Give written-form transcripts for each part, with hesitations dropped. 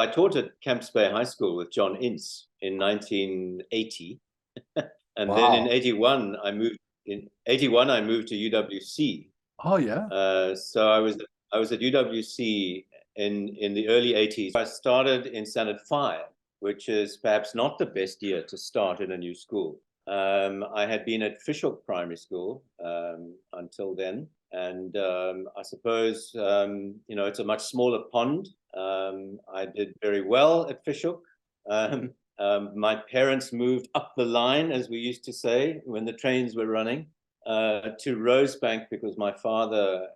I taught at Camps Bay High School with John Ince in 1980. And then in Wow. 81, I moved to UWC. Oh yeah. So I was at UWC in the early 80s. I started in Standard 5, which is perhaps not the best year to start in a new school. I had been at Fishhook Primary School until then. And I suppose, it's a much smaller pond. I did very well at Fishhook. My parents moved up the line, as we used to say, when the trains were running, to Rosebank because my father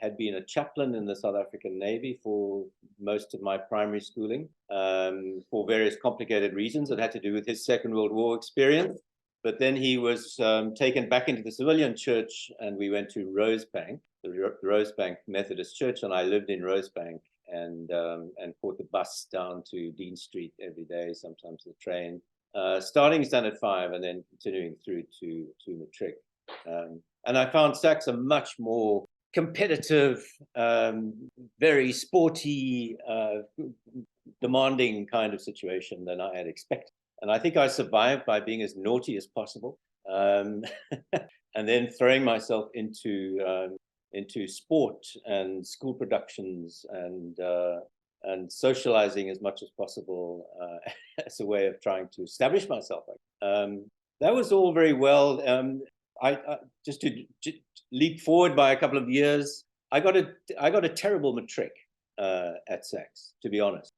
had been a chaplain in the South African Navy for most of my primary schooling, for various complicated reasons that had to do with his Second World War experience. But then he was taken back into the civilian church, and we went to Rosebank, the Rosebank Methodist Church, and I lived in Rosebank and caught the bus down to Dean Street every day, sometimes the train, starting Standard 5 and then continuing through to matric. And I found SACS a much more competitive, very sporty, demanding kind of situation than I had expected. And I think I survived by being as naughty as possible, and then throwing myself into sport and school productions and socializing as much as possible as a way of trying to establish myself. That was all very well. I just to leap forward by a couple of years, I got a terrible matric at SACS, to be honest.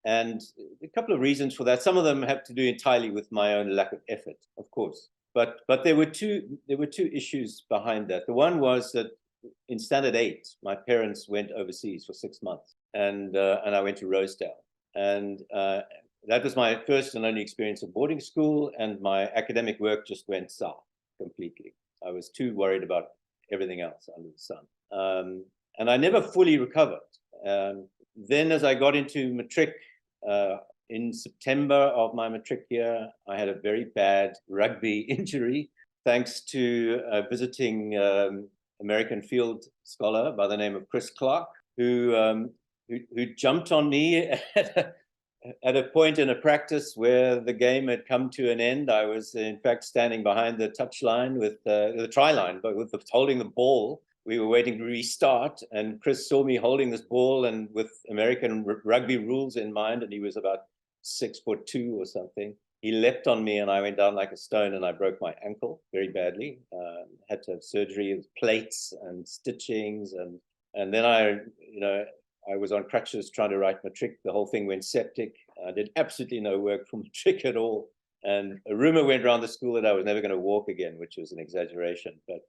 And a couple of reasons for that. Some of them have to do entirely with my own lack of effort, of course. But there were two issues behind that. The one was that in Standard 8, my parents went overseas for 6 months, and I went to Rosedale, and that was my first and only experience of boarding school, and my academic work just went south completely. I was too worried about everything else under the sun, and I never fully recovered. Then, as I got into matric, in September of my matric year, I had a very bad rugby injury, thanks to a visiting American field scholar by the name of Chris Clark, who jumped on me at a point in a practice where the game had come to an end. I was, in fact, standing behind the touchline with the try line, but holding the ball. We were waiting to restart, and Chris saw me holding this ball and with American rugby rules in mind, and he was about 6'2" or something. He leapt on me, and I went down like a stone, and I broke my ankle very badly. Had to have surgery with plates and stitchings, and then I was on crutches trying to write matric. The whole thing went septic. I did absolutely no work for matric at all, and a rumor went around the school that I was never going to walk again, which was an exaggeration, but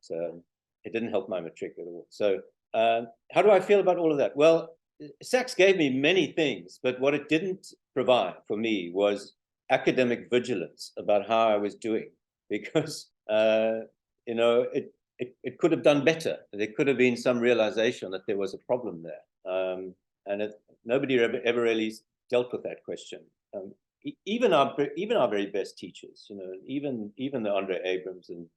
it didn't help my matric at all. So how do I feel about all of that? Well, SACS gave me many things, but what it didn't provide for me was academic vigilance about how I was doing, because it could have done better. There could have been some realization that there was a problem there, and nobody ever really dealt with that question. Even our very best teachers, even the Andre Abrams and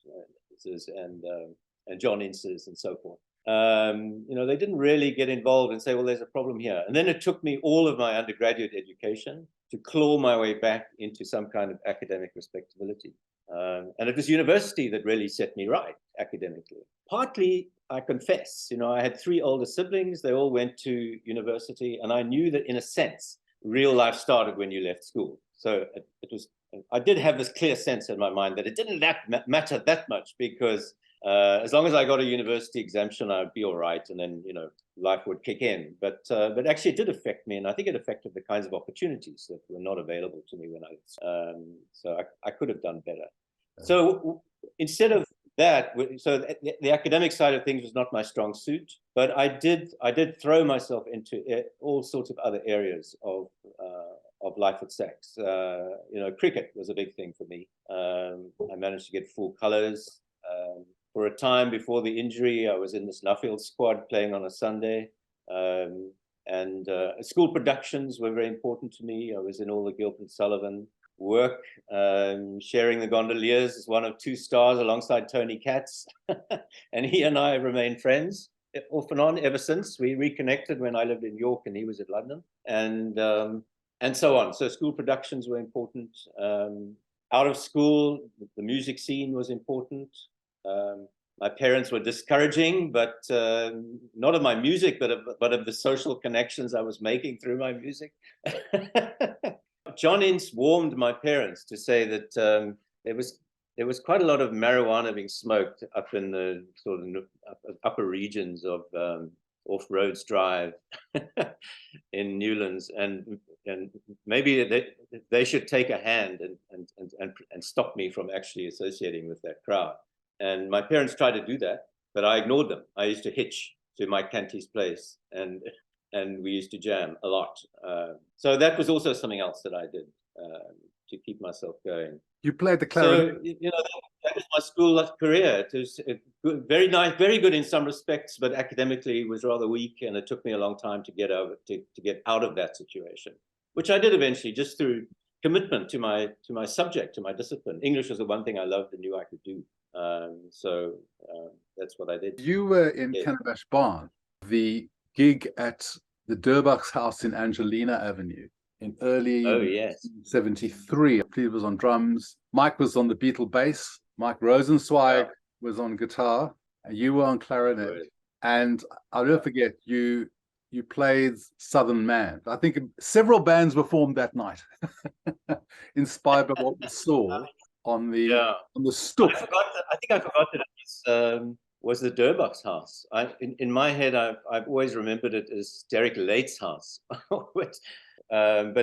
John Inces and so forth. They didn't really get involved and say, well, there's a problem here. And then it took me all of my undergraduate education to claw my way back into some kind of academic respectability. And it was university that really set me right academically. Partly, I confess, I had 3 older siblings. They all went to university, and I knew that in a sense, real life started when you left school. So I did have this clear sense in my mind that it didn't matter that much, because as long as I got a university exemption, I'd be all right, and then life would kick in. But actually, it did affect me, and I think it affected the kinds of opportunities that were not available to me when so I could have done better. So instead of that, so the academic side of things was not my strong suit, but I did throw myself into all sorts of other areas of life at SACS. Cricket was a big thing for me. I managed to get full colors. For a time before the injury, I was in this Nuffield squad playing on a Sunday. And school productions were very important to me. I was in all the Gilpin Sullivan work, sharing the gondoliers as one of 2 stars alongside Tony Katz. And he and I remained friends. off and on ever since. We reconnected when I lived in York and he was in London, and so on. So school productions were important. Out of school, the music scene was important. My parents were discouraging, but not of my music, but of the social connections I was making through my music. John Ince warned my parents to say that there was quite a lot of marijuana being smoked up in the sort of upper regions of off Rhodes Drive in Newlands, and maybe they should take a hand and stop me from actually associating with that crowd. And my parents tried to do that, but I ignored them. I used to hitch to Mike Canty's place, and we used to jam a lot. So that was also something else that I did to keep myself going. You played the clarinet. So, that was my school career. It was very nice, very good in some respects, but academically it was rather weak, and it took me a long time to get out of that situation, which I did eventually, just through commitment to my subject, to my discipline. English was the one thing I loved and knew I could do. So that's what I did. You were in Calabash Barn, the gig at the Durbach's house in Angelina Avenue in early 73. I believe it was on drums. Mike was on the Beatle bass. Mike Rosenzweig was on guitar. And you were on clarinet. And I'll never forget, you played Southern Man. I think several bands were formed that night, inspired by what we saw on the stoop. I think I forgot that it was the Durbach's house. In my head, I've always remembered it as Derek Late's house, but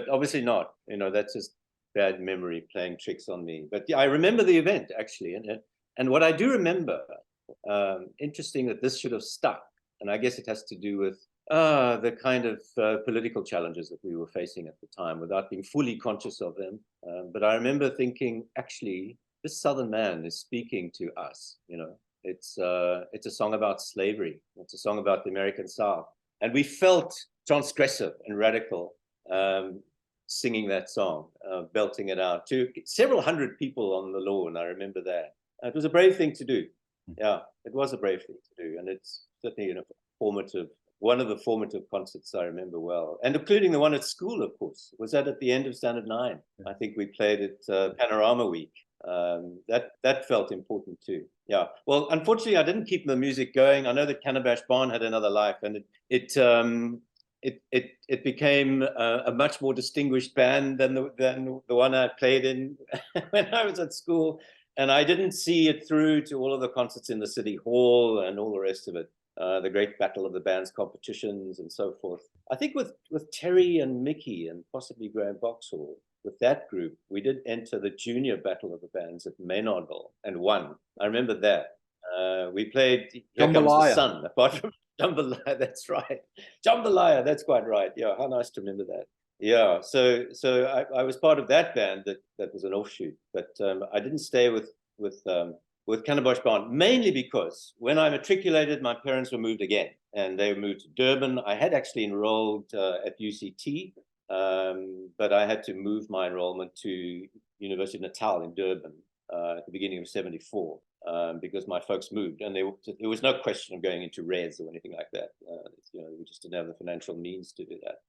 obviously not. That's just bad memory playing tricks on me. But yeah, I remember the event actually, and what I do remember, interesting that this should have stuck, and I guess it has to do with the kind of political challenges that we were facing at the time, without being fully conscious of them. But I remember thinking, actually, this Southern Man is speaking to us. It's a song about slavery. It's a song about the American South, and we felt transgressive and radical singing that song, belting it out to several hundred people on the lawn. I remember that. It was a brave thing to do. Yeah, it was a brave thing to do, and it's certainly one of the formative concerts I remember well, and including the one at school, of course. Was that at the end of Standard 9? I think we played it Panorama Week. That felt important too. Yeah. Well, unfortunately, I didn't keep the music going. I know that Calabash Barn had another life, and it became a much more distinguished band than the one I played in when I was at school. And I didn't see it through to all of the concerts in the City Hall and all the rest of it. The great battle of the bands competitions and so forth. I think with Terry and Mickey and possibly Graham Boxhall, with that group, we did enter the junior battle of the bands at Maynardville and won. I remember that. We played Here Comes the Sun, apart from Jambalaya, that's right. Jambalaya, that's quite right. Yeah, how nice to remember that. Yeah, so I was part of that band that was an offshoot, but I didn't stay with Calabash Barn, mainly because when I matriculated, my parents were moved again, and they moved to Durban. I had actually enrolled at UCT, but I had to move my enrollment to University of Natal in Durban at the beginning of '74 because my folks moved, and there was no question of going into res or anything like that. We just didn't have the financial means to do that.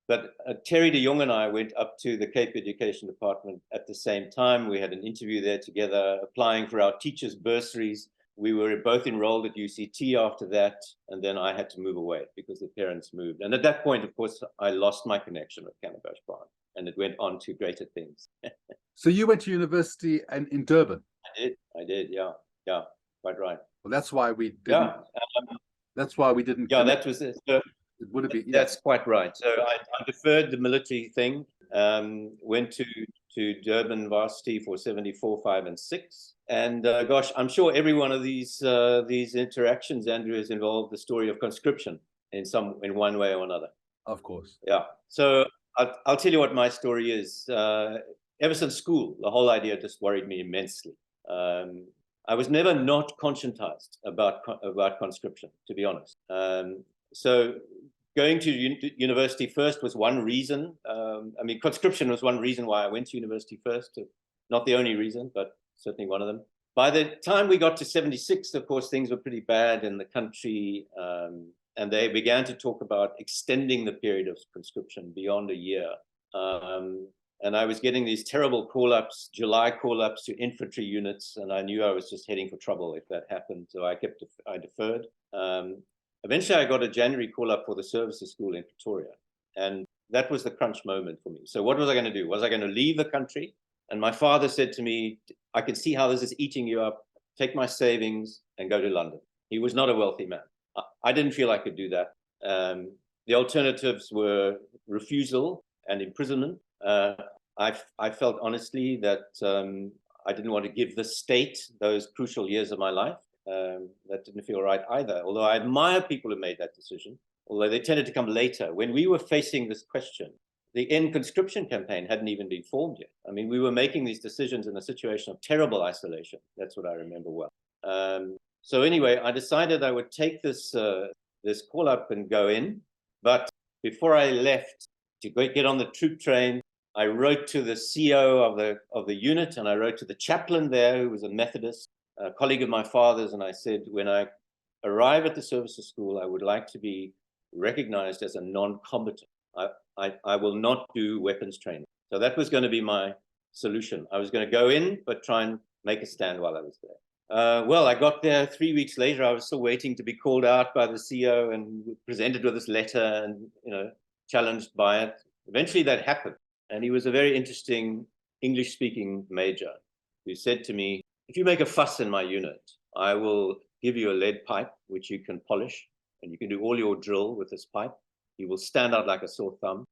But Terry de Jong and I went up to the Cape Education Department at the same time. We had an interview there together, applying for our teachers' bursaries. We were both enrolled at UCT after that, and then I had to move away because the parents moved. And at that point, of course, I lost my connection with Calabash Barn, and it went on to greater things. So you went to university in Durban? I did, yeah, quite right. Well, that's why we didn't. That's why we didn't. Yeah, that was it. It would have been. Yeah. That's quite right. So I deferred the military thing. Went to Durban varsity for '74, '5, and '6. And gosh, I'm sure every one of these interactions, Andrew, has involved the story of conscription in one way or another. Of course. Yeah. So I'll tell you what my story is. Ever since school, the whole idea just worried me immensely. I was never not conscientized about conscription, to be honest. So going to university first was one reason. Conscription was one reason why I went to university first. Not the only reason, but certainly one of them. By the time we got to 76, of course, things were pretty bad in the country, and they began to talk about extending the period of conscription beyond a year. And I was getting these terrible call-ups, July call-ups to infantry units, and I knew I was just heading for trouble if that happened, so I deferred. Eventually, I got a January call-up for the services school in Pretoria, and that was the crunch moment for me. So what was I going to do? Was I going to leave the country? And my father said to me, I can see how this is eating you up. Take my savings and go to London. He was not a wealthy man. I didn't feel I could do that. The alternatives were refusal and imprisonment. I felt honestly that I didn't want to give the state those crucial years of my life. That didn't feel right either, although I admire people who made that decision, although they tended to come later. When we were facing this question, the end conscription campaign hadn't even been formed yet. I mean, we were making these decisions in a situation of terrible isolation. That's what I remember well. So anyway, I decided I would take this call up and go in. But before I left to get on the troop train, I wrote to the CO of the unit, and I wrote to the chaplain there, who was a Methodist, a colleague of my father's, and I said, when I arrive at the services school, I would like to be recognized as a non-combatant. I will not do weapons training. So that was going to be my solution. I was going to go in, but try and make a stand while I was there. Well, I got there 3 weeks later. I was still waiting to be called out by the CO and presented with this letter and, challenged by it. Eventually that happened. And he was a very interesting English-speaking major who said to me, if you make a fuss in my unit, I will give you a lead pipe, which you can polish, and you can do all your drill with this pipe. You will stand out like a sore thumb.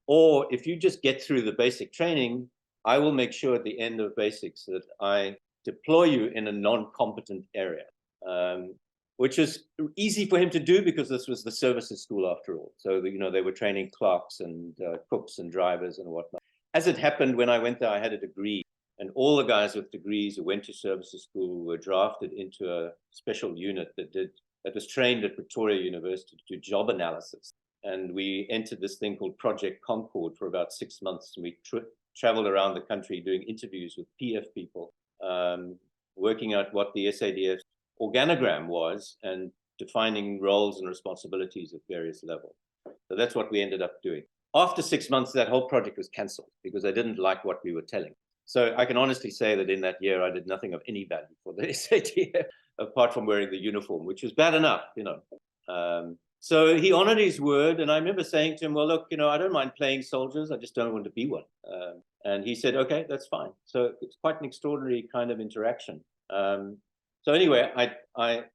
Or if you just get through the basic training, I will make sure at the end of basics that I deploy you in a non-competent area, which is easy for him to do because this was the services school after all. So, they were training clerks and cooks and drivers and whatnot. As it happened, when I went there, I had a degree, and all the guys with degrees who went to services school were drafted into a special unit that was trained at Pretoria University to do job analysis. And we entered this thing called Project Concord for about 6 months. And we traveled around the country doing interviews with PF people, working out what the SADF organogram was and defining roles and responsibilities at various levels. So that's what we ended up doing. After 6 months, that whole project was canceled because they didn't like what we were telling. So I can honestly say that in that year, I did nothing of any value for the SADF, apart from wearing the uniform, which was bad enough, So he honored his word. And I remember saying to him, well, look, I don't mind playing soldiers. I just don't want to be one. And he said, okay, that's fine. So it's quite an extraordinary kind of interaction. So anyway, I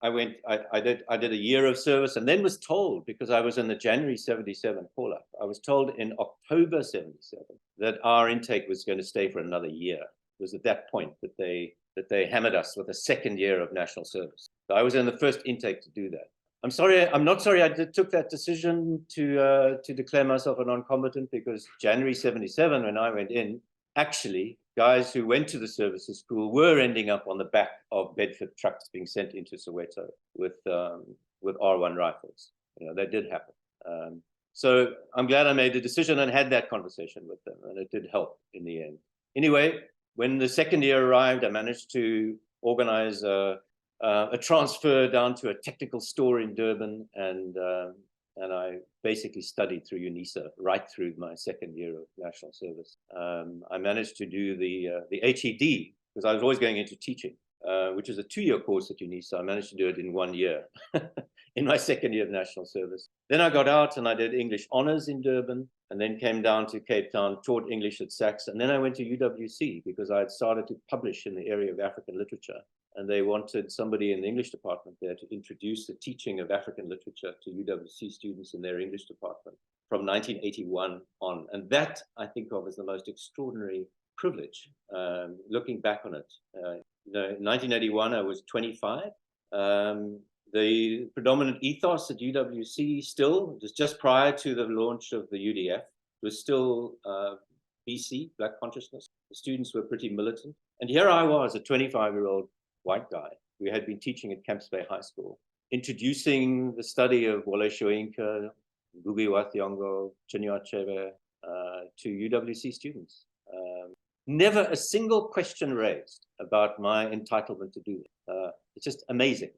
did a year of service, and then was told, because I was in the January 77 call-up, I was told in October 77 that our intake was going to stay for another year. It was at that point that they hammered us with a second year of national service. So I was in the first intake to do that. I'm not sorry I took that decision to declare myself a non-combatant, because January 77, when I went in, actually, guys who went to the services school were ending up on the back of Bedford trucks being sent into Soweto with R1 rifles. That did happen. So I'm glad I made the decision and had that conversation with them, and it did help in the end. Anyway, when the second year arrived, I managed to organize a transfer down to a technical store in Durban, and I basically studied through UNISA right through my second year of national service. I managed to do the HED, because I was always going into teaching, which is a 2-year course at UNISA. I managed to do it in 1 year in my second year of national service. Then I got out and I did English honors in Durban, and then came down to Cape Town, taught English at SACS, and then I went to UWC because I had started to publish in the area of African literature. And they wanted somebody in the English department there to introduce the teaching of African literature to UWC students in their English department from 1981 on. And that, I think of as the most extraordinary privilege, looking back on it. In 1981, I was 25. The predominant ethos at UWC still, just prior to the launch of the UDF, was still BC, Black consciousness. The students were pretty militant. And here I was, a 25-year-old white guy who had been teaching at Camps Bay High School, introducing the study of Wole Soyinka, Ngugi wa Thiong'o, Chinua Achebe to UWC students. never a single question raised about my entitlement to do it. It's just amazing.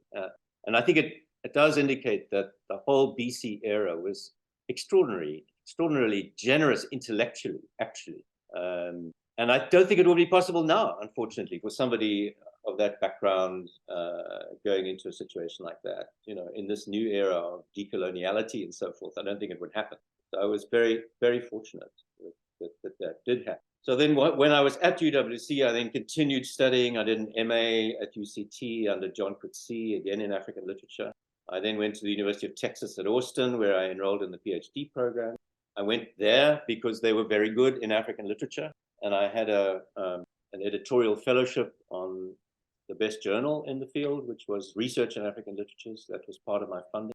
And I think it does indicate that the whole BC era was extraordinarily generous intellectually, actually. And I don't think it will be possible now, unfortunately, for somebody of that background going into a situation like that, in this new era of decoloniality and so forth. I don't think it would happen. So I was very, very fortunate that did happen. So then when I was at UWC, I then continued studying. I did an MA at UCT under John Coetzee, again in African literature. I then went to the University of Texas at Austin, where I enrolled in the PhD program. I went there because they were very good in African literature. And I had an editorial fellowship on the best journal in the field, which was Research in African Literatures. That was part of my funding.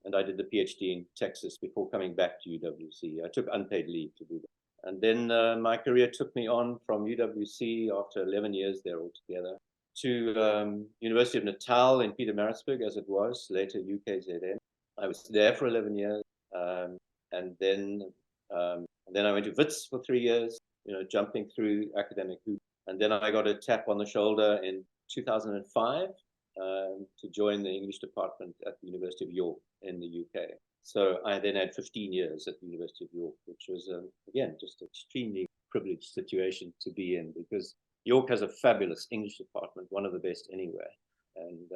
And I did the PhD in Texas before coming back to UWC. I took unpaid leave to do that. And then my career took me on from UWC after 11 years there altogether to University of Natal in Pietermaritzburg, as it was, later UKZN. I was there for 11 years. And then I went to Wits for 3 years, jumping through academic hoops. And then I got a tap on the shoulder in 2005 to join the English department at the University of York in the UK. So I then had 15 years at the University of York, which was, again, just an extremely privileged situation to be in, because York has a fabulous English department, one of the best anywhere. And,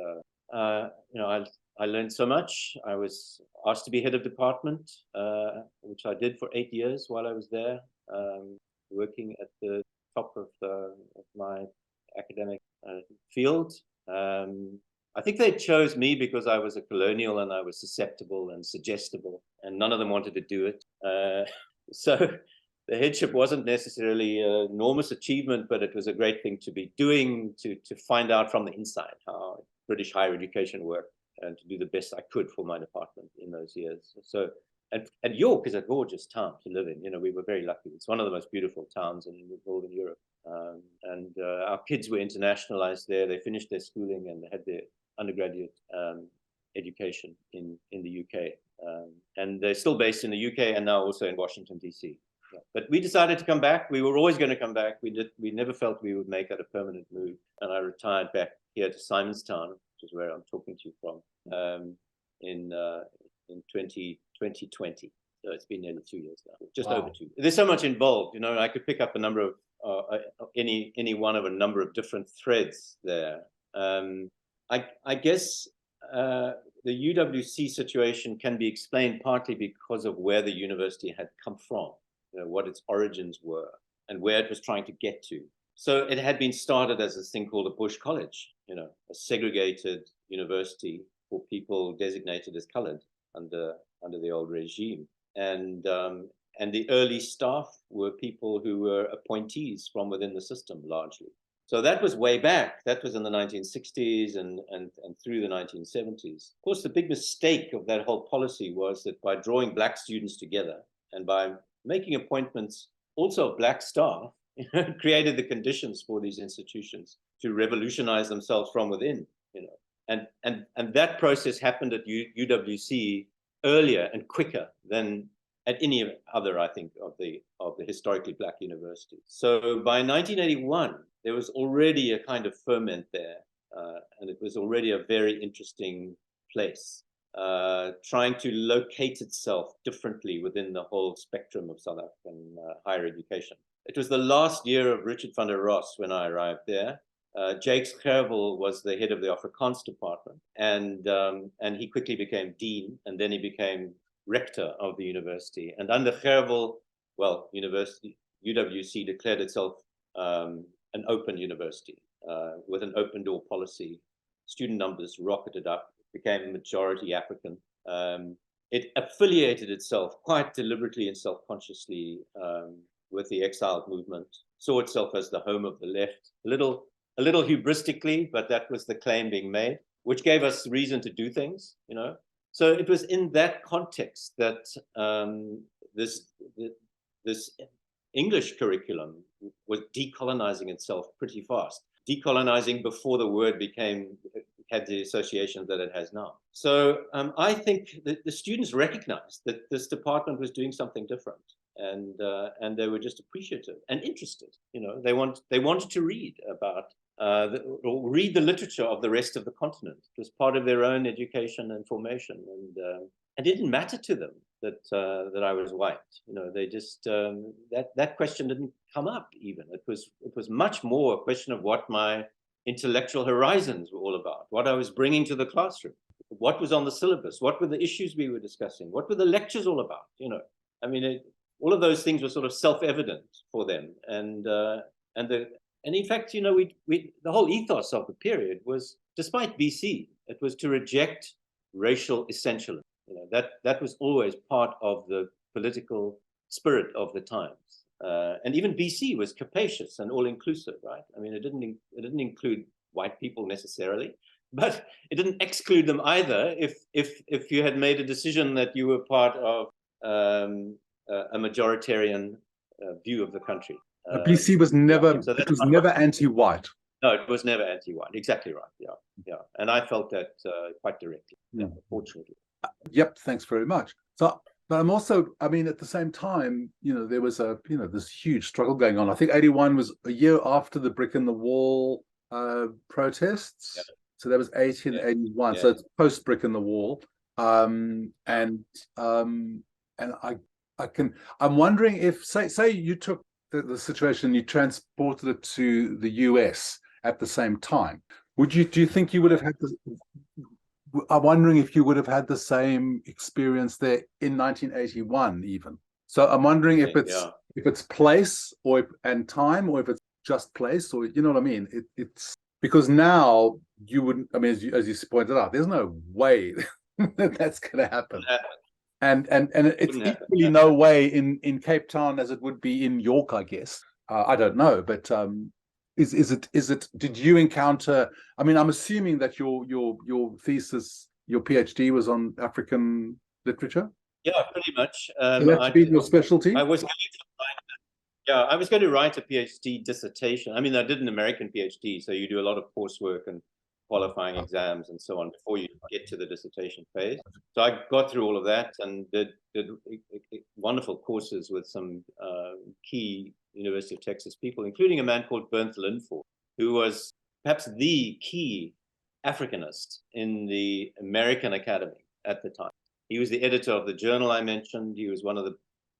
I learned so much. I was asked to be head of department, which I did for 8 years while I was there, working at the top of my academic field. I think they chose me because I was a colonial and I was susceptible and suggestible, and none of them wanted to do it. So the headship wasn't necessarily an enormous achievement, but it was a great thing to be doing, to find out from the inside how British higher education worked, and to do the best I could for my department in those years. So, and York is a gorgeous town to live in. We were very lucky. It's one of the most beautiful towns in Northern Europe. And our kids were internationalized there. They finished their schooling and they had their undergraduate education in the UK. And they're still based in the UK and now also in Washington, DC. Yeah. But we decided to come back. We were always going to come back. We never felt we would make it a permanent move. And I retired back here to Simonstown, which is where I'm talking to you from, in 2020. So it's been nearly 2 years now, just over 2. There's so much involved, I could pick up a number of, any one of a number of different threads there. I guess the UWC situation can be explained partly because of where the university had come from, what its origins were, and where it was trying to get to. So it had been started as this thing called a bush college, a segregated university for people designated as colored under the old regime. And the early staff were people who were appointees from within the system, largely. So that was way back. That was in the 1960s and through the 1970s. Of course, the big mistake of that whole policy was that by drawing Black students together and by making appointments also of Black staff, created the conditions for these institutions to revolutionize themselves from within. And that process happened at UWC earlier and quicker than at any other, I think, of the historically Black universities. So by 1981, there was already a kind of ferment there, and it was already a very interesting place, trying to locate itself differently within the whole spectrum of South African higher education. It was the last year of Richard van der Ross when I arrived there. Jakes Gerwel was the head of the Afrikaans department, and he quickly became dean, and then he became rector of the university. And under Gerwel, UWC declared itself an open university with an open door policy. Student numbers rocketed up, became majority African. It affiliated itself quite deliberately and self-consciously with the exiled movement, saw itself as the home of the left, a little hubristically, but that was the claim being made, which gave us reason to do things, So it was in that context that this English curriculum was decolonizing itself pretty fast, decolonizing before the word had the association that it has now. So I think that the students recognized that this department was doing something different. and they were just appreciative and interested. They wanted to read about or read the literature of the rest of the continent. It was part of their own education and formation, and it didn't matter to them that I was white. They just that question didn't come up even. It was much more a question of what my intellectual horizons were all about, what I was bringing to the classroom, what was on the syllabus, what were the issues we were discussing, what were the lectures all about. I mean, all of those things were sort of self-evident for them, and in fact, the whole ethos of the period was, despite BC, it was to reject racial essentialism. That was always part of the political spirit of the times. And even BC was capacious and all-inclusive, right? I mean, it didn't include white people necessarily, but it didn't exclude them either if you had made a decision that you were part of a majoritarian view of the country. BC was never, so it was never anti-white. No, it was never anti-white. Exactly right. Yeah. And I felt that quite directly, fortunately. Yep, thanks very much. So, but I'm also, I mean, at the same time, there was this huge struggle going on. I think 81 was a year after the brick in the wall protests. Yeah. So that was 80 and 81. Yeah. So it's post brick in the wall. And I'm wondering if, say you took the situation, you transported it to the US at the same time. Do you think you would have had this? I'm wondering if you would have had the same experience there in 1981 even. So I'm wondering if it's place and time, or if it's just place, or you know what I mean? It's because now you wouldn't, I mean, as you pointed out, there's no way that's going to happen. And it's equally no way in Cape Town as it would be in York, I guess. I don't know, but is it? Did you encounter? I mean, I'm assuming that your thesis, your PhD, was on African literature. Yeah, pretty much. That's been your specialty. I was going to write a PhD dissertation. I mean, I did an American PhD, so you do a lot of coursework and qualifying exams and so on before you get to the dissertation phase. So I got through all of that and did wonderful courses with some key University of Texas people, including a man called Bernd Linford, who was perhaps the key Africanist in the American Academy at the time. He was the editor of the journal I mentioned. He was one of the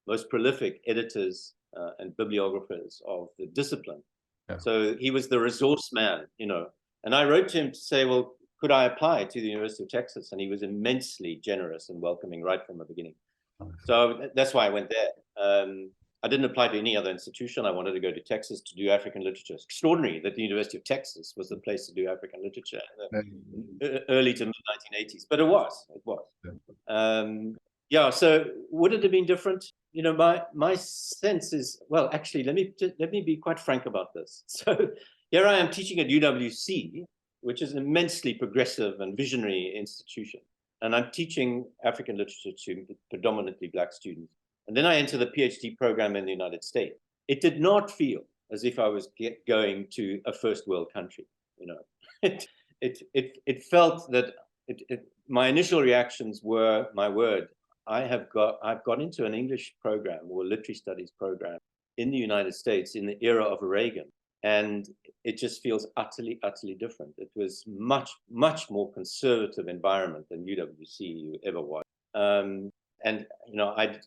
most prolific editors and bibliographers of the discipline. Yeah. So he was the resource man, And I wrote to him to say, well, could I apply to the University of Texas? And he was immensely generous and welcoming right from the beginning. So that's why I went there. I didn't apply to any other institution. I wanted to go to Texas to do African literature. It's extraordinary that the University of Texas was the place to do African literature in the early to mid-1980s. But it was. So would it have been different? My sense is, well, actually, let me be quite frank about this. So here I am teaching at UWC, which is an immensely progressive and visionary institution. And I'm teaching African literature to predominantly Black students. And then I enter the PhD program in the United States. It did not feel as if I was going to a first world country. It felt that my initial reactions were, my word, I've got into an English program or a literary studies program in the United States in the era of Reagan. And it just feels utterly, utterly different. It was much, much more conservative environment than UWC ever was. And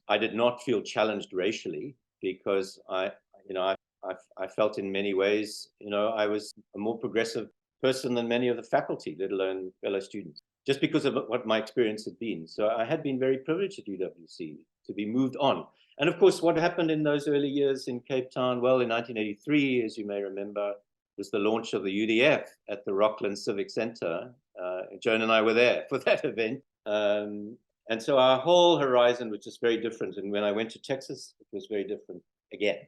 I did not feel challenged racially because I felt in many ways, I was a more progressive person than many of the faculty, let alone fellow students, just because of what my experience had been. So I had been very privileged at UWC to be moved on. And of course, what happened in those early years in Cape Town? Well, in 1983, as you may remember, was the launch of the UDF at the Rockland Civic Center. Joan and I were there for that event. And so our whole horizon was just very different. And when I went to Texas, it was very different again.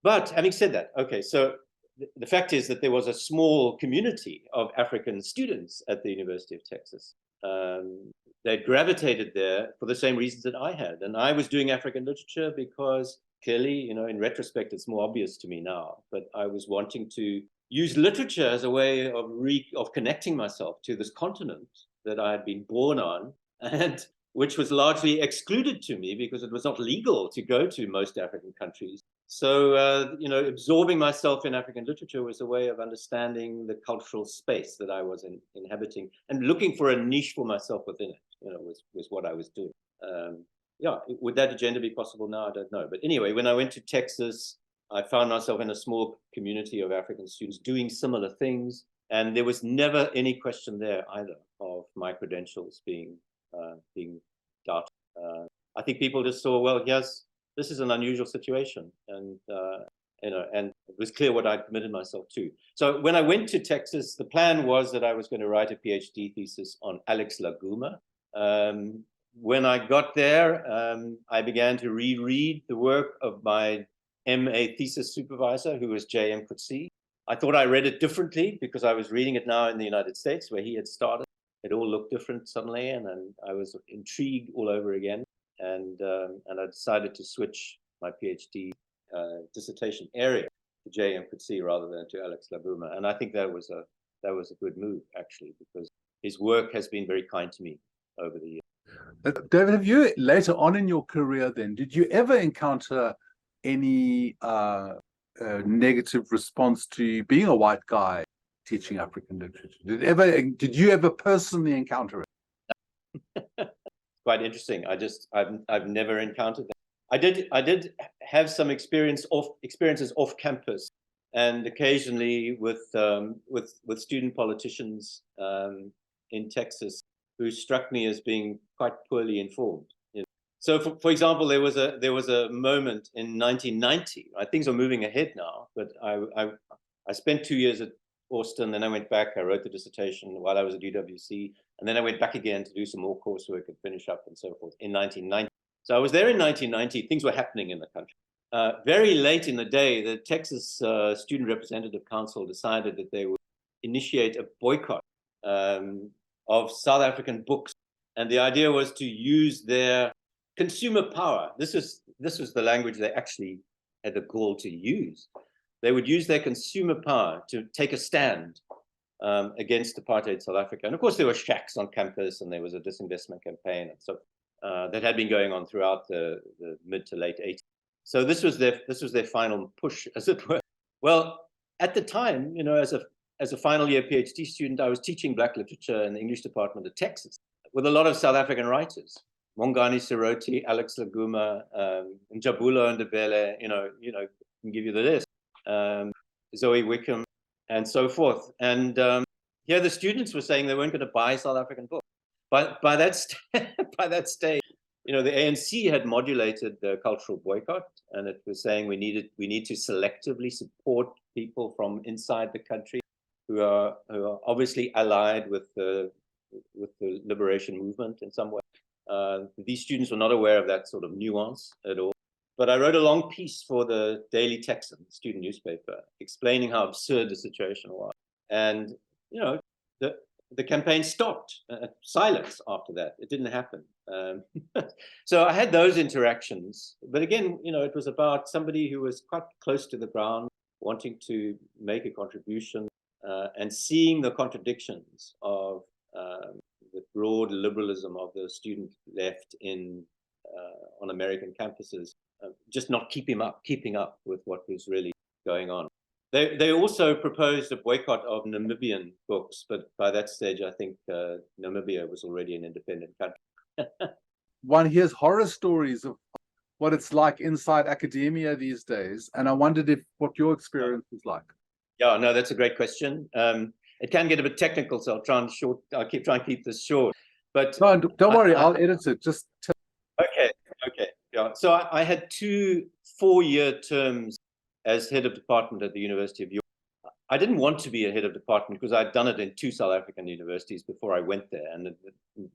But having said that, okay, so the fact is that there was a small community of African students at the University of Texas. They gravitated there for the same reasons that I had. And I was doing African literature because clearly, in retrospect, it's more obvious to me now, but I was wanting to use literature as a way of connecting myself to this continent that I had been born on and which was largely excluded to me because it was not legal to go to most African countries. So, absorbing myself in African literature was a way of understanding the cultural space that I was inhabiting, and looking for a niche for myself within it, was what I was doing. Would that agenda be possible now? I don't know. But anyway, when I went to Texas, I found myself in a small community of African students doing similar things. And there was never any question there either of my credentials being doubted. I think people just saw, well, yes, this is an unusual situation. And it was clear what I'd committed myself to. So when I went to Texas, the plan was that I was going to write a PhD thesis on Alex Laguma. When I got there, I began to reread the work of my MA thesis supervisor, who was J.M. Coetzee. I thought I read it differently because I was reading it now in the United States, where he had started. It all looked different suddenly, and I was intrigued all over again. And I decided to switch my PhD dissertation area to J.M. Coetzee rather than to Alex Laguma. And I think that was a good move, actually, because his work has been very kind to me over the years. David, have you later on in your career then, did you ever encounter any negative response to being a white guy teaching African literature? Did you ever personally encounter it? Quite interesting. I've never encountered that. I did have some experiences off campus, and occasionally with student politicians in Texas who struck me as being quite poorly informed. So, for example, there was a moment in 1990. Things are moving ahead now, but I spent 2 years at Austin, then I went back. I wrote the dissertation while I was at UWC, and then I went back again to do some more coursework and finish up and so forth in 1990. So I was there in 1990. Things were happening in the country. Very late in the day, the Texas Student Representative Council decided that they would initiate a boycott of South African books, and the idea was to use their consumer power. This was the language they actually had the gall to use. They would use their consumer power to take a stand against apartheid South Africa. And of course, there were shacks on campus, and there was a disinvestment campaign, and so that had been going on throughout the mid to late 80s. So this was their final push, as it were. Well, at the time, as a final year PhD student, I was teaching Black literature in the English department at Texas with a lot of South African writers. Mongani Siroti, Alex Laguma, Njabulo Ndebele, can give you the list. Zoe Wickham, and so forth. And the students were saying they weren't going to buy South African books. But by that stage, the ANC had modulated the cultural boycott, and it was saying we need to selectively support people from inside the country who are obviously allied with the liberation movement in some way. These students were not aware of that sort of nuance at all. But I wrote a long piece for the Daily Texan, student newspaper, explaining how absurd the situation was. And, the campaign stopped. Silence after that. It didn't happen. So I had those interactions. But again, it was about somebody who was quite close to the ground, wanting to make a contribution, and seeing the contradictions of the broad liberalism of the student left on American campuses, just not keeping up with what was really going on. They also proposed a boycott of Namibian books, but by that stage, I think Namibia was already an independent country. One hears horror stories of what it's like inside academia these days, and I wondered what your experience was like. Yeah, no, that's a great question. It can get a bit technical, so I'll try and keep this short. But no, don't worry, I'll edit it. Just okay. Yeah. So I had 2 4-year terms as head of department at the University of York. I didn't want to be a head of department because I'd done it in 2 South African universities before I went there, and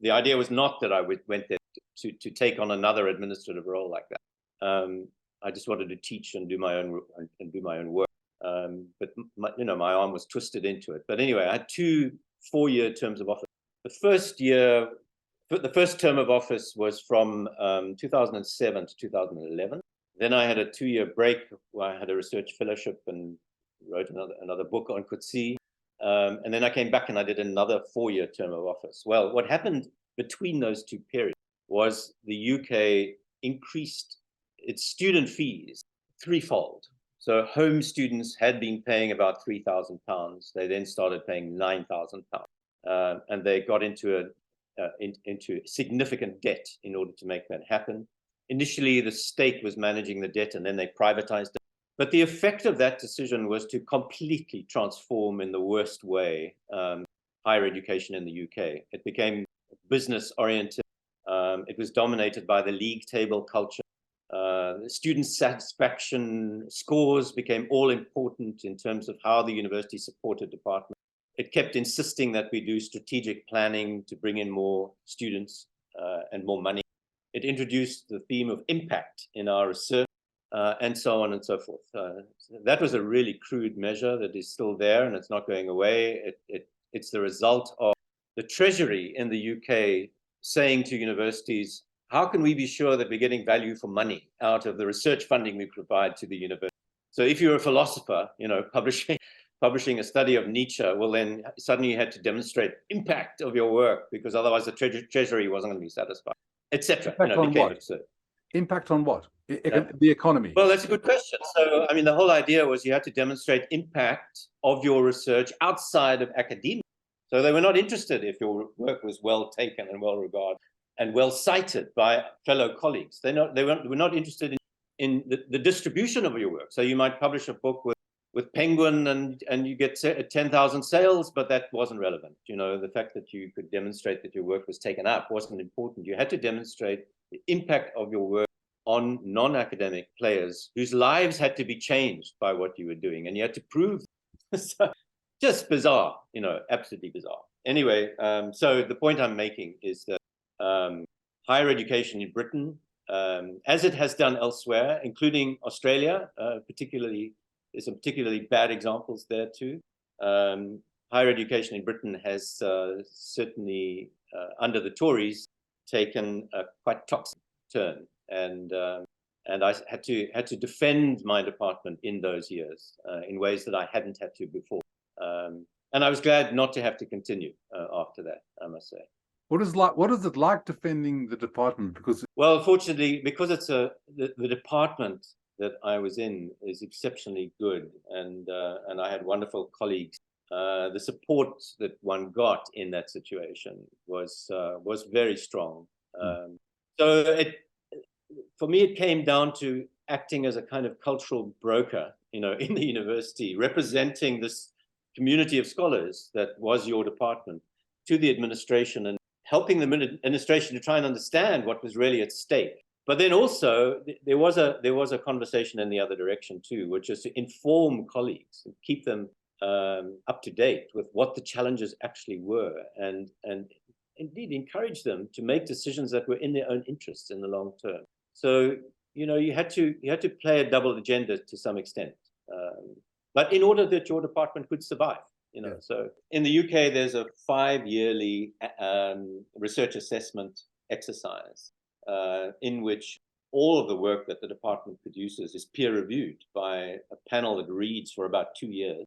the idea was not that I went there to take on another administrative role like that. I just wanted to teach and do my own work. But my arm was twisted into it. But anyway, I had 2 4-year terms of office. The first term of office was from 2007 to 2011. Then I had a 2-year break where I had a research fellowship and wrote another book on Coetzee. And then I came back and I did another 4-year term of office. Well, what happened between those 2 periods was the UK increased its student fees threefold. So home students had been paying about £3,000. They then started paying £9,000, and they got into significant debt in order to make that happen. Initially, the state was managing the debt, and then they privatized it. But the effect of that decision was to completely transform, in the worst way, higher education in the UK. It became business-oriented. It was dominated by the league table culture. Student satisfaction scores became all important in terms of how the university supported department. It kept insisting that we do strategic planning to bring in more students and more money. It introduced the theme of impact in our research, and so on and so forth. That was a really crude measure that is still there, and it's not going away. It's the result of the Treasury in the UK saying to universities, how can we be sure that we're getting value for money out of the research funding we provide to the university? So if you're a philosopher, publishing a study of Nietzsche, well, then suddenly you had to demonstrate impact of your work, because otherwise the Treasury wasn't going to be satisfied, etc. Impact on what? Impact on what? The economy. Well, that's a good question. So, I mean, the whole idea was you had to demonstrate impact of your research outside of academia. So they were not interested if your work was well taken and well regarded and well cited by fellow colleagues. They were not interested in the distribution of your work. So you might publish a book with Penguin and you get 10,000 sales, but that wasn't relevant. The fact that you could demonstrate that your work was taken up wasn't important. You had to demonstrate the impact of your work on non-academic players whose lives had to be changed by what you were doing, and you had to prove. So, just bizarre, absolutely bizarre. Anyway, so the point I'm making is that higher education in Britain, as it has done elsewhere, including Australia, there's some particularly bad examples there too. Higher education in Britain has certainly, under the Tories, taken a quite toxic turn, and I had to defend my department in those years in ways that I hadn't had to before. And I was glad not to have to continue after that, I must say. What is it like defending the department? Well, fortunately, because it's the department that I was in is exceptionally good, and I had wonderful colleagues. The support that one got in that situation was very strong. So for me, it came down to acting as a kind of cultural broker, in the university, representing this community of scholars that was your department to the administration, and helping the administration to try and understand what was really at stake. But then also there was a conversation in the other direction too, which is to inform colleagues and keep them up to date with what the challenges actually were, and indeed encourage them to make decisions that were in their own interests in the long term. So you had to play a double agenda to some extent, but in order that your department could survive. Yeah. So in the UK, there's a 5-yearly research assessment exercise in which all of the work that the department produces is peer reviewed by a panel that reads for about 2 years.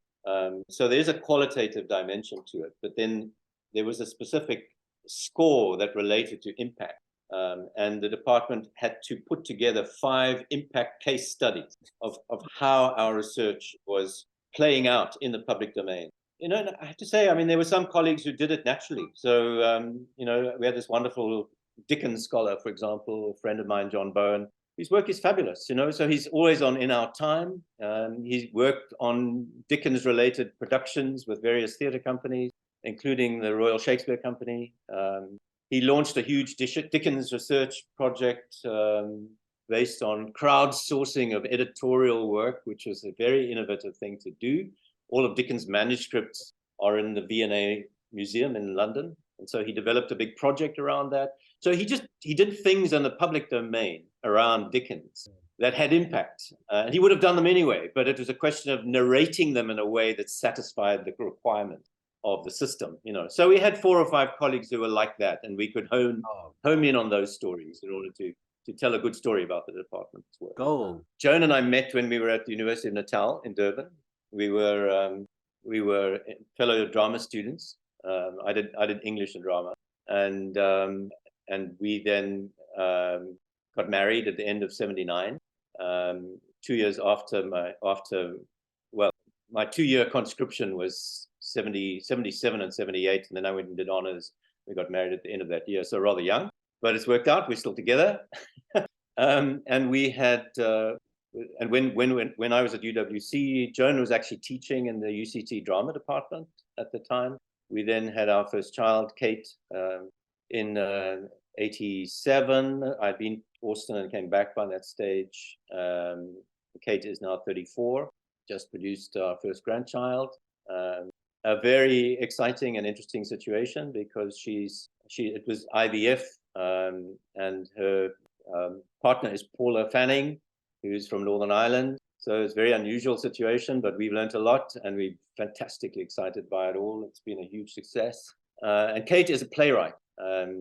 So there's a qualitative dimension to it, but then there was a specific score that related to impact. And the department had to put together 5 impact case studies of how our research was playing out in the public domain. And I have to say, there were some colleagues who did it naturally. So, we had this wonderful Dickens scholar, for example, a friend of mine, John Bowen. His work is fabulous, so he's always on In Our Time. He's worked on Dickens-related productions with various theatre companies, including the Royal Shakespeare Company. He launched a huge Dickens research project based on crowdsourcing of editorial work, which was a very innovative thing to do. All of Dickens' manuscripts are in the V&A Museum in London. And so he developed a big project around that. So he did things in the public domain around Dickens that had impact. And he would have done them anyway, but it was a question of narrating them in a way that satisfied the requirement of the system. So we had 4 or 5 colleagues who were like that, and we could home in on those stories in order to tell a good story about the department's work. Joan and I met when we were at the University of Natal in Durban. We were fellow drama students. I did English and drama, and we then got married at the end of '79. 2 years after my 2-year conscription was 77 and 78, and then I went and did honors. We got married at the end of that year, so rather young, but it's worked out. We're still together. And we had, and when I was at UWC, Joan was actually teaching in the UCT drama department at the time. We then had our first child, Kate, in '87. I'd been to Austin and came back by that stage. Kate is now 34, just produced our first grandchild. A very exciting and interesting situation because it was IVF, and her partner is Paula Fanning, who's from Northern Ireland. So it's a very unusual situation, but we've learned a lot and we're fantastically excited by it all. It's been a huge success. And Kate is a playwright.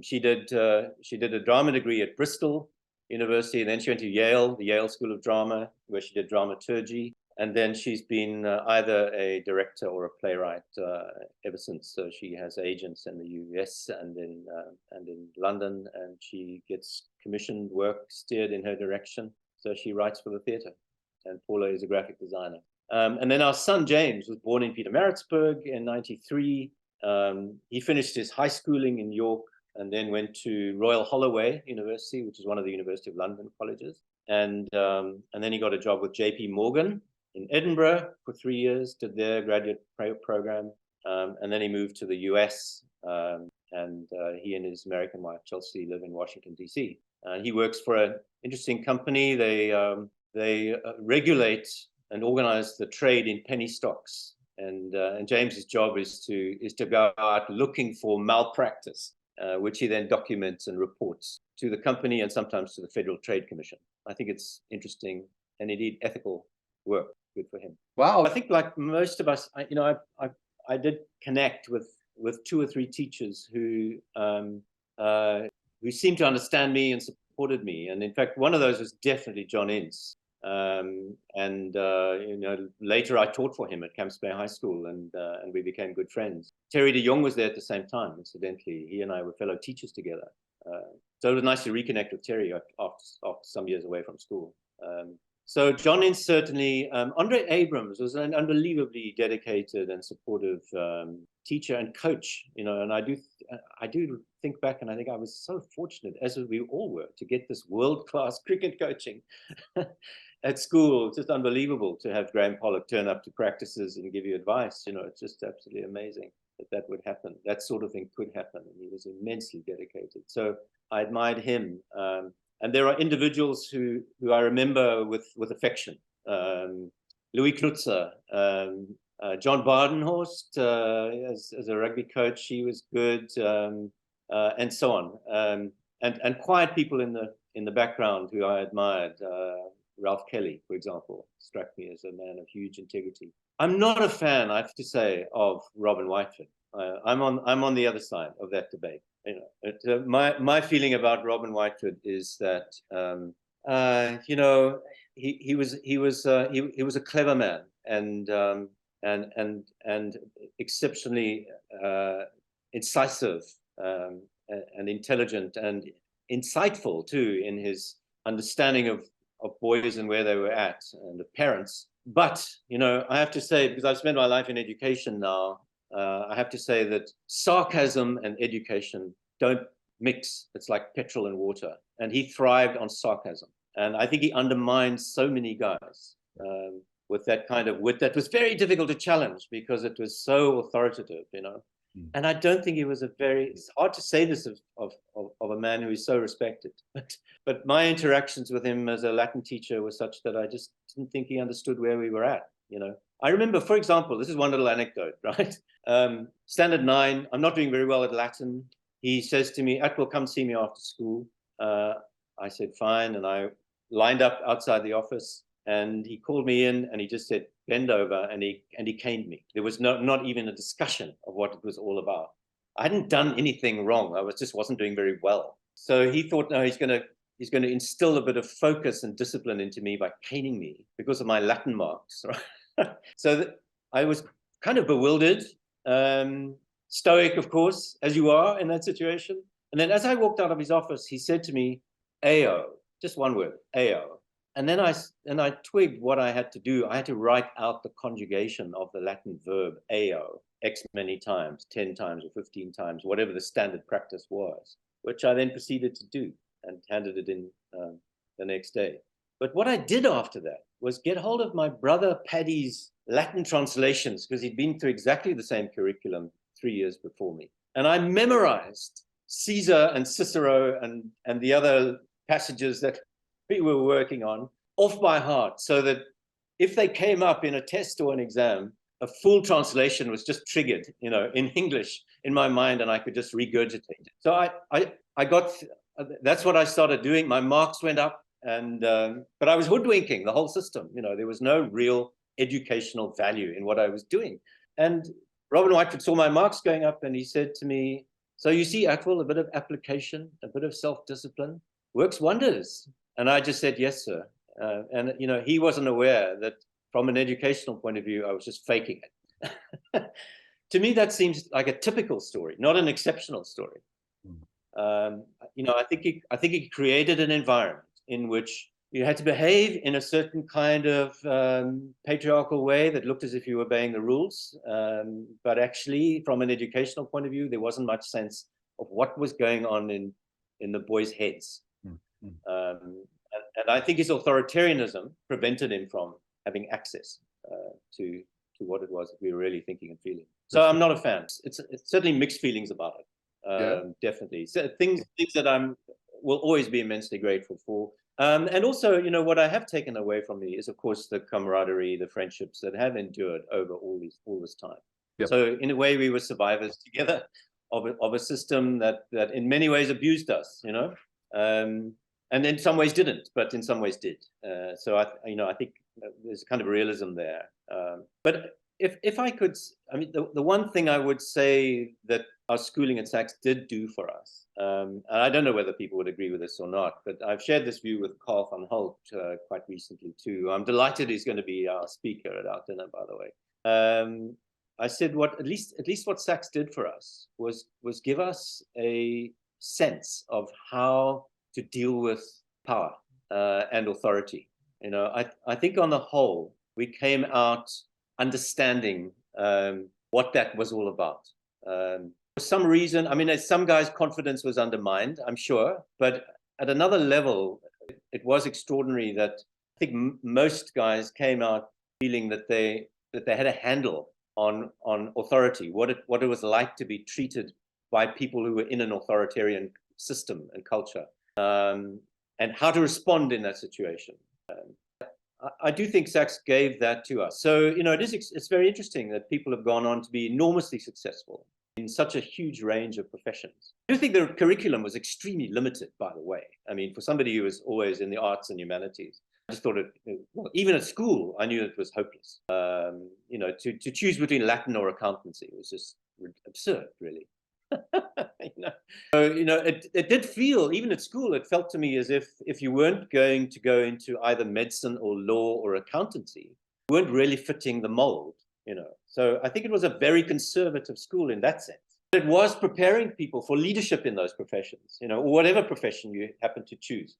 She did a drama degree at Bristol University, and then she went to Yale, the Yale School of Drama, where she did dramaturgy. And then she's been either a director or a playwright ever since. So she has agents in the US and in London, and she gets commissioned work steered in her direction. So she writes for the theatre, and Paula is a graphic designer. And then our son James was born in Pietermaritzburg in '93. He finished his high schooling in York and then went to Royal Holloway University, which is one of the University of London colleges. And then he got a job with JP Morgan in Edinburgh for 3 years, did their graduate program. And then he moved to the US, and he and his American wife, Chelsea, live in Washington, DC. He works for an interesting company. They regulate and organize the trade in penny stocks. And James's job is to go out looking for malpractice, which he then documents and reports to the company and sometimes to the Federal Trade Commission. I think it's interesting and indeed ethical work. Good for him. Wow. I think like most of us, I did connect with 2 or 3 teachers who seemed to understand me and supported me. And in fact, one of those was definitely John Ince. Later I taught for him at Camps Bay High School, and we became good friends. Terry de Jong was there at the same time, incidentally. He and I were fellow teachers together. So it was nice to reconnect with Terry after some years away from school. So John Ince certainly. Andre Abrams was an unbelievably dedicated and supportive teacher and coach, and I do think back, and I think I was so fortunate, as we all were, to get this world-class cricket coaching at school. It's just unbelievable to have Graham Pollock turn up to practices and give you advice. It's just absolutely amazing that would happen. That sort of thing could happen, and he was immensely dedicated. So I admired him. And there are individuals who I remember with affection. Louis Klutzer, John Badenhorst as a rugby coach, he was good, and so on. And quiet people in the background who I admired. Ralph Kelly, for example, struck me as a man of huge integrity. I'm not a fan, I have to say, of Robin Whitefoot. I'm on the other side of that debate. My feeling about Robin Whitefoot is that he was a clever man and exceptionally incisive and intelligent and insightful too in his understanding of boys and where they were at and of parents. But I have to say, because I've spent my life in education now, I have to say that sarcasm and education don't mix. It's like petrol and water. And he thrived on sarcasm. And I think he undermined so many guys with that kind of wit that was very difficult to challenge because it was so authoritative, And I don't think he was it's hard to say this of a man who is so respected. But my interactions with him as a Latin teacher were such that I just didn't think he understood where we were at, I remember, for example, this is one little anecdote, right? Standard 9, I'm not doing very well at Latin. He says to me, Attwell, come see me after school. I said, fine. And I lined up outside the office, and he called me in and he just said, bend over, and he caned me. There was not even a discussion of what it was all about. I hadn't done anything wrong. I just wasn't doing very well. So he thought, no, he's going to instill a bit of focus and discipline into me by caning me because of my Latin marks, right? So I was kind of bewildered, stoic, of course, as you are in that situation. And then as I walked out of his office, he said to me, AO, just one word, AO. And then I twigged what I had to do. I had to write out the conjugation of the Latin verb AO, X many times, 10 times or 15 times, whatever the standard practice was, which I then proceeded to do and handed it in the next day. But what I did after that was get hold of my brother Paddy's Latin translations, because he'd been through exactly the same curriculum 3 years before me. And I memorized Caesar and Cicero and the other passages that we were working on off by heart, so that if they came up in a test or an exam, a full translation was just triggered, in English in my mind, and I could just regurgitate it. So I got, that's what I started doing. My marks went up, and but I was hoodwinking the whole system. There was no real educational value in what I was doing. And Robin Whitefoot saw my marks going up, and he said to me, "So you see, Attwell, a bit of application, a bit of self-discipline works wonders." And I just said, "Yes, sir." And he wasn't aware that from an educational point of view, I was just faking it. To me, that seems like a typical story, not an exceptional story. I think he created an environment in which you had to behave in a certain kind of patriarchal way that looked as if you were obeying the rules. But actually, from an educational point of view, there wasn't much sense of what was going on in the boys' heads. And I think his authoritarianism prevented him from having access to what it was that we were really thinking and feeling. So I'm not a fan. It's certainly mixed feelings about it. Definitely. So things that will always be immensely grateful for. And also, what I have taken away from me is, of course, the camaraderie, the friendships that have endured over all this time. So in a way, we were survivors together of a system that in many ways abused us, and in some ways didn't, but in some ways did. So I think there's a kind of realism there. But if I could, the one thing I would say that our schooling at SACS did do for us, and I don't know whether people would agree with this or not, but I've shared this view with Carl van Holt quite recently too. I'm delighted he's going to be our speaker at our dinner, by the way. I said at least what SACS did for us was give us a sense of how to deal with power and authority. I think on the whole, we came out understanding what that was all about. For some reason, some guys' confidence was undermined, I'm sure, but at another level, it was extraordinary that I think most guys came out feeling that they had a handle on authority, what it was like to be treated by people who were in an authoritarian system and culture, and how to respond in that situation. I do think SACS gave that to us. So, it's very interesting that people have gone on to be enormously successful in such a huge range of professions. I do think the curriculum was extremely limited, by the way. For somebody who was always in the arts and humanities, I just thought even at school, I knew it was hopeless. To choose between Latin or accountancy was just absurd, really. So, it did feel, even at school, it felt to me as if you weren't going to go into either medicine or law or accountancy, you weren't really fitting the mold, So I think it was a very conservative school in that sense. It was preparing people for leadership in those professions, or whatever profession you happen to choose,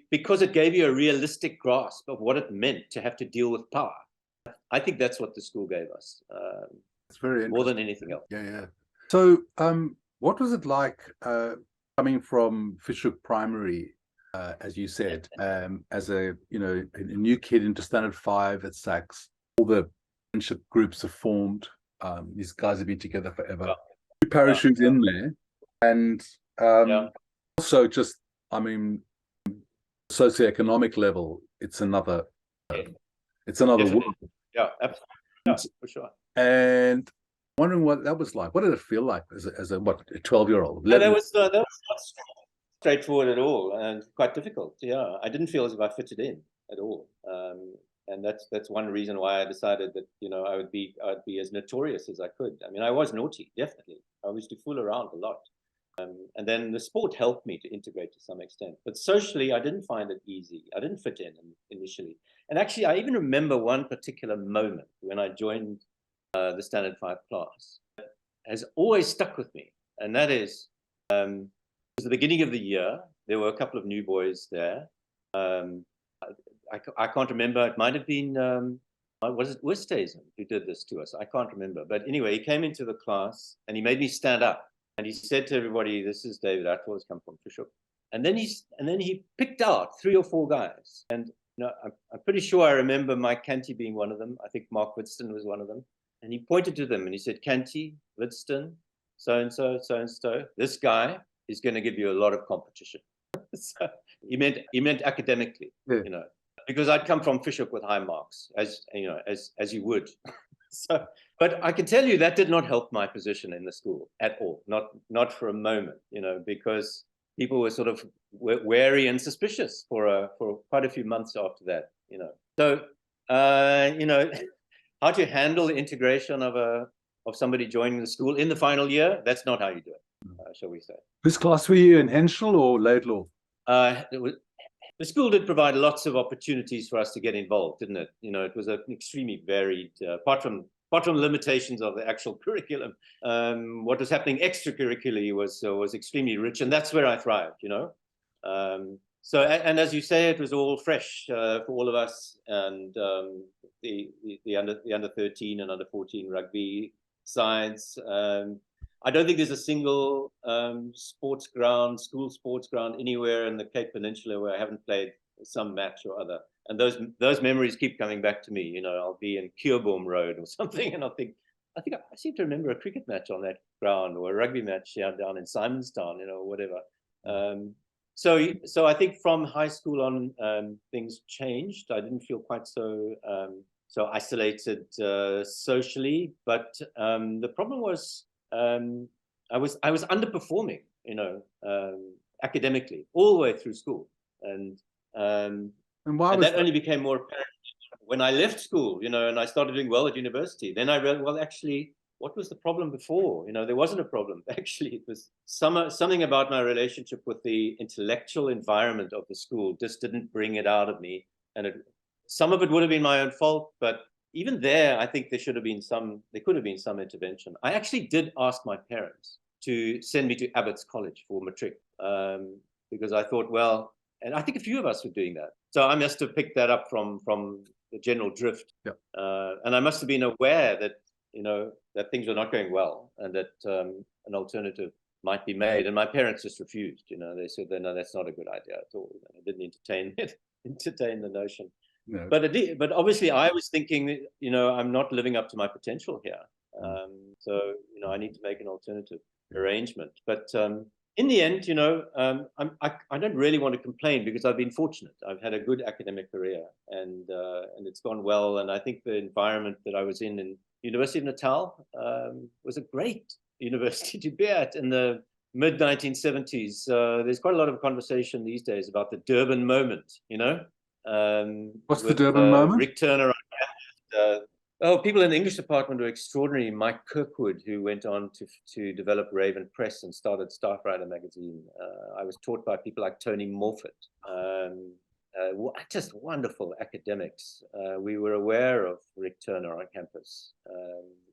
because it gave you a realistic grasp of what it meant to have to deal with power. I think that's what the school gave us. It's very more than anything else. Yeah. So, what was it like coming from Fishhook Primary, as you said, as a new kid into Standard 5 at SACS? All the friendship groups have formed. These guys have been together forever. You parachute in there, and also just, socioeconomic level, it's another world. Yeah, absolutely. For sure. And wondering what that was like. What did it feel like as a 12-year-old? No, that was not straightforward at all, and quite difficult. Yeah, I didn't feel as if I fitted in at all, and that's one reason why I decided that I'd be as notorious as I could. I was naughty, definitely. I used to fool around a lot, and then the sport helped me to integrate to some extent. But socially, I didn't find it easy. I didn't fit in initially, and actually, I even remember one particular moment when I joined the Standard 5 class has always stuck with me, and that is was the beginning of the year. There were a couple of new boys there. I can't remember. It might have been, was it Westhuizen who did this to us? I can't remember. But anyway, he came into the class and he made me stand up. And he said to everybody, "This is David Attwell, has come from Fishhook." And then he picked out 3 or 4 guys. And I'm pretty sure I remember Mike Canty being one of them. I think Mark Widston was one of them. And he pointed to them and he said, "Canty, Widston, so-and-so, so-and-so, this guy is going to give you a lot of competition." So he meant academically, because I'd come from Fishhook with high marks, as you would. So, but I can tell you that did not help my position in the school at all, not for a moment, because people were sort of wary and suspicious for quite a few months after that, So, how to handle the integration of somebody joining the school in the final year, that's not how you do it, shall we say. Which class were you in, Henschel or Laidlaw? The school did provide lots of opportunities for us to get involved, didn't it? It was an extremely varied, apart from limitations of the actual curriculum, what was happening extracurricularly was extremely rich, and that's where I thrived, So, and as you say, it was all fresh for all of us, and the under 13 and under 14 rugby sides. I don't think there's a single school sports ground anywhere in the Cape Peninsula where I haven't played some match or other. And those memories keep coming back to me. I'll be in Curebaum Road or something, and I think I seem to remember a cricket match on that ground, or a rugby match down in Simonstown, or whatever. So I think from high school on, things changed. I didn't feel quite so isolated socially, but the problem was I was underperforming, academically all the way through school, and that only became more apparent when I left school, and I started doing well at university. Then I realized, well, actually, what was the problem before? There wasn't a problem. Actually, it was something about my relationship with the intellectual environment of the school just didn't bring it out of me. And some of it would have been my own fault, but even there, I think there could have been some intervention. I actually did ask my parents to send me to Abbott's College for matric, because I thought, well, and I think a few of us were doing that. So I must have picked that up from the general drift. Yeah. And I must have been aware that, that things were not going well, and that an alternative might be made. And my parents just refused. They said, "No, that's not a good idea at all." They didn't entertain the notion. No. But obviously I was thinking, I'm not living up to my potential here. So, I need to make an alternative arrangement. But in the end, I don't really want to complain, because I've been fortunate. I've had a good academic career, and it's gone well. And I think the environment that I was in University of Natal was a great university to be at in the mid-1970s. There's quite a lot of conversation these days about the Durban moment, What's the Durban moment? Rick Turner. People in the English department were extraordinary. Mike Kirkwood, who went on to develop Raven Press and started Staff Writer magazine. I was taught by people like Tony Morfitt. Just wonderful academics. We were aware of Rick Turner on campus.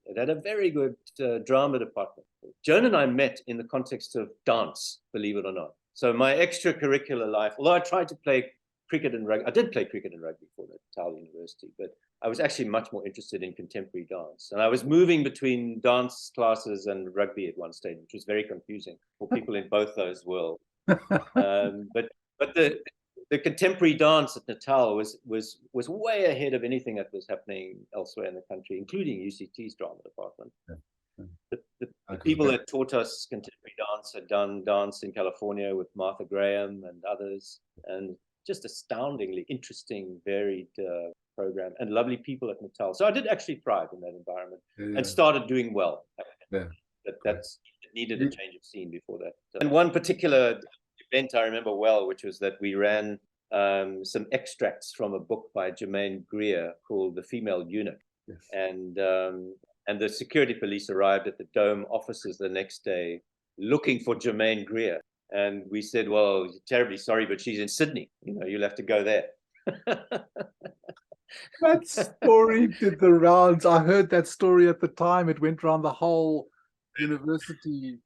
It had a very good drama department. Joan and I met in the context of dance, believe it or not. So my extracurricular life, although I tried to play cricket and rugby. I did play cricket and rugby for Natal University, but I was actually much more interested in contemporary dance. And I was moving between dance classes and rugby at one stage, which was very confusing for people in both those worlds. But the contemporary dance at Natal was way ahead of anything that was happening elsewhere in the country, including UCT's drama department. The people that taught us contemporary dance had done dance in California with Martha Graham and others, and just astoundingly interesting, varied program, and lovely people at Natal. So I did actually thrive in that environment, and started doing well. It needed a change of scene before that. And one particular event I remember well, which was that we ran some extracts from a book by Germaine Greer called The Female Eunuch. Yes. And the security police arrived at the Dome offices the next day looking for Germaine Greer. And we said, "Well, terribly sorry, but she's in Sydney. You'll have to go there." That story did the rounds. I heard that story at the time. It went around the whole university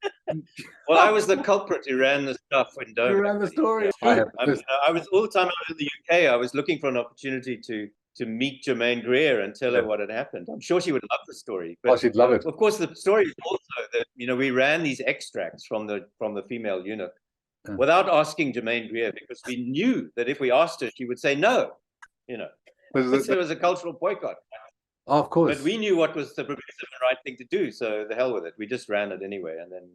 Well, I was the culprit who ran the stuff in Dover. You ran the story. Yeah. I was all the time I was in the UK. I was looking for an opportunity to meet Germaine Greer and tell her what had happened. I'm sure she would love the story. But she'd love it. Of course, the story is also that we ran these extracts from the female eunuch without asking Germaine Greer, because we knew that if we asked her, she would say no. It was a cultural boycott. Oh, of course. But we knew what was the progressive and right thing to do, so the hell with it. We just ran it anyway, and then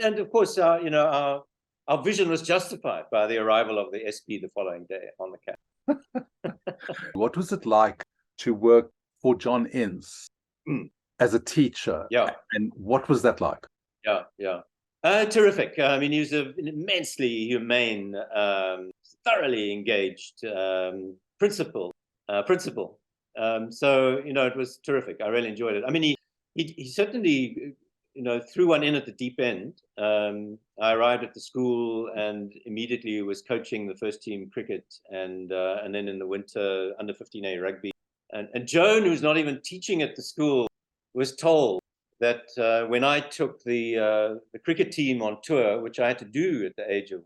and of course, our vision was justified by the arrival of the SP the following day on the camp. What was it like to work for John Ince as a teacher? Yeah. And what was that like? Yeah. Terrific. I mean, he was an immensely humane, thoroughly engaged principal. So it was terrific. I really enjoyed it. I mean, he certainly threw one in at the deep end. I arrived at the school and immediately was coaching the first team cricket and then in the winter under 15A rugby. And Joan, who's not even teaching at the school, was told that when I took the cricket team on tour, which I had to do at the age of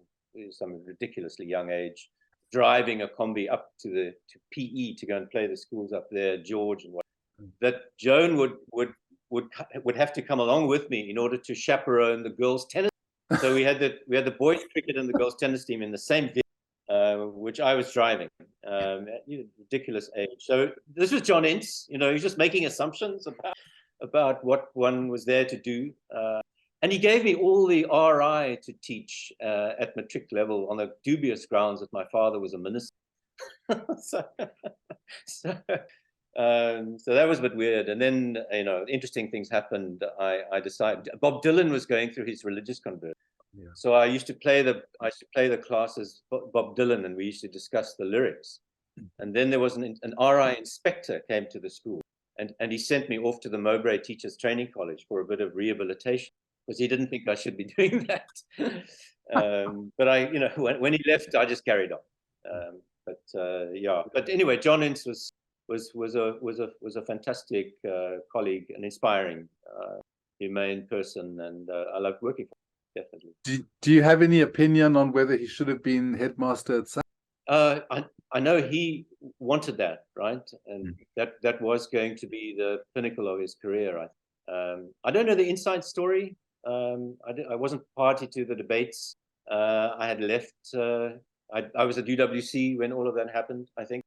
some ridiculously young age, driving a combi up to PE to go and play the schools up there, George and what, that Joan would have to come along with me in order to chaperone the girls' tennis. So we had the boys' cricket and the girls' tennis team in the same vehicle, which I was driving. At ridiculous age. So this was John Ince. He's just making assumptions about what one was there to do. And he gave me all the RI to teach at matric level on the dubious grounds that my father was a minister. so that was a bit weird. And then, interesting things happened. I decided Bob Dylan was going through his religious conversion. Yeah. So I used to play the classes Bob Dylan, and we used to discuss the lyrics. And then there was an RI inspector came to the school, and he sent me off to the Mowbray Teachers Training College for a bit of rehabilitation, because he didn't think I should be doing that. But when he left, I just carried on. But anyway, John Ince was a fantastic colleague, an inspiring, humane person, and I loved working for him, definitely. Do you have any opinion on whether he should have been headmaster at SACS? I know he wanted that, right? And that was going to be the pinnacle of his career. I don't know the inside story. I wasn't party to the debates. I had left. I was at UWC when all of that happened, I think.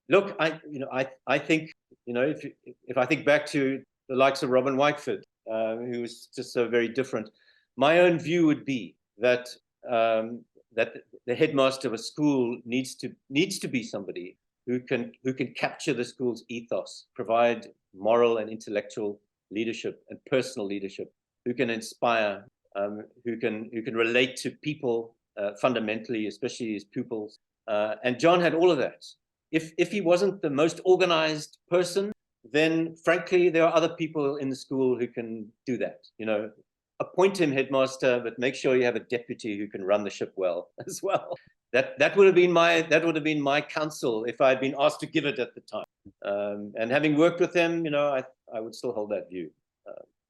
Look, I think, if I think back to the likes of Robin Whiteford, who was just so very different, my own view would be that that the headmaster of a school needs to be somebody who can capture the school's ethos, provide moral and intellectual leadership and personal leadership, who can inspire, who can relate to people fundamentally, especially his pupils. And John had all of that. If he wasn't the most organized person, then frankly, there are other people in the school who can do that. Appoint him headmaster, but make sure you have a deputy who can run the ship well as well. That would have been my counsel if I had been asked to give it at the time. And having worked with him, I would still hold that view,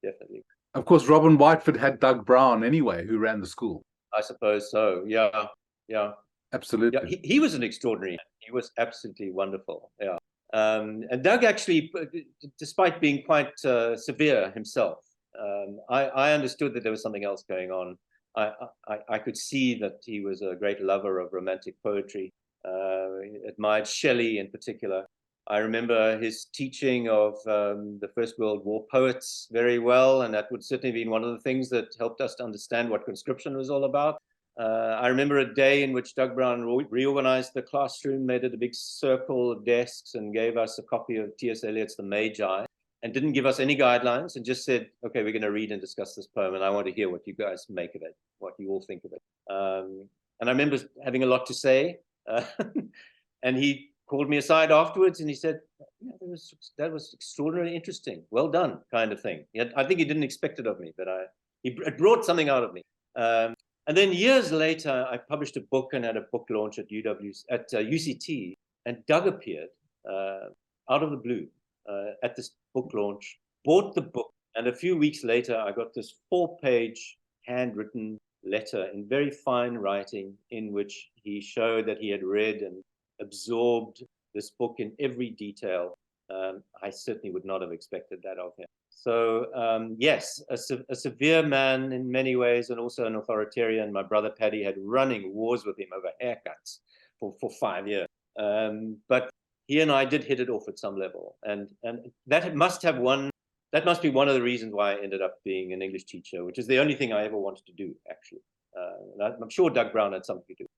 definitely. Of course, Robin Whiteford had Doug Brown anyway, who ran the school. I suppose so. Yeah. Absolutely. Yeah, he was an extraordinary man. He was absolutely wonderful. Yeah. And Doug actually, despite being quite severe himself, I understood that there was something else going on. I could see that he was a great lover of romantic poetry, admired Shelley in particular. I remember his teaching of the First World War poets very well, and that would certainly be one of the things that helped us to understand what conscription was all about. I remember a day in which Doug Brown reorganized the classroom, made it a big circle of desks, and gave us a copy of T.S. Eliot's The Magi, and didn't give us any guidelines, and just said, okay, we're going to read and discuss this poem, and I want to hear what you guys make of it, what you all think of it. And I remember having a lot to say, and he called me aside afterwards, and he said, yeah, that was extraordinarily interesting, well done, kind of thing. I think he didn't expect it of me, but it brought something out of me. And then years later, I published a book and had a book launch at UCT, and Doug appeared out of the blue at this book launch, bought the book, And a few weeks later, I got this 4-page handwritten letter in very fine writing in which he showed that he had read and absorbed this book in every detail. I certainly would not have expected that of him. So yes, a severe man in many ways, and also an authoritarian. My brother Paddy had running wars with him over haircuts for 5 years. But he and I did hit it off at some level. And that must be one of the reasons why I ended up being an English teacher, which is the only thing I ever wanted to do, actually. And I'm sure Doug Brown had something to do.